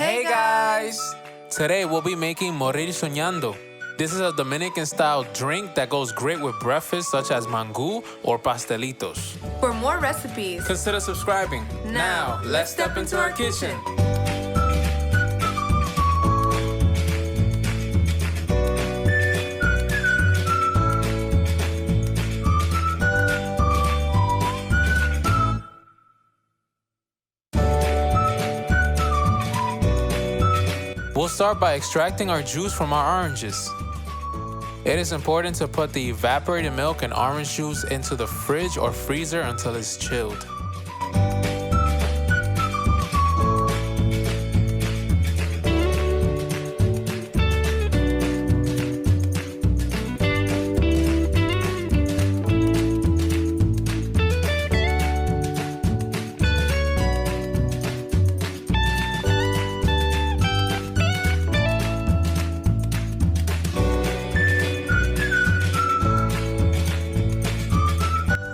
Hey guys! Today we'll be making Morir Soñando. This is a Dominican style drink that goes great with breakfast such as Mangu or Pastelitos. For more recipes, Consider subscribing. Now, let's step into our kitchen. We'll start by extracting our juice from our oranges. It is important to put the evaporated milk and orange juice into the fridge or freezer until it's chilled.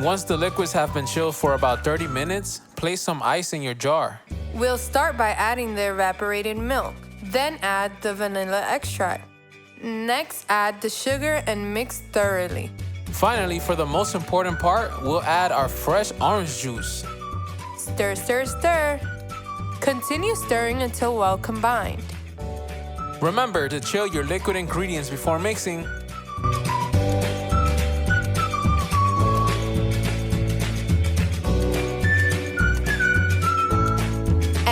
Once the liquids have been chilled for about 30 minutes, place some ice in your jar. we'll start by adding the evaporated milk. Then add the vanilla extract. Next, add the sugar and mix thoroughly. Finally, for the most important part, we'll add our fresh orange juice. Stir, stir, stir. Continue stirring until well combined. Remember to chill your liquid ingredients before mixing.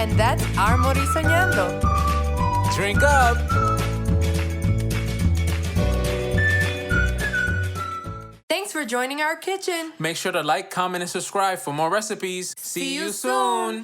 And that's our Morir Soñando. Drink up! Thanks for joining our kitchen. Make sure to like, comment, and subscribe for more recipes. See you soon!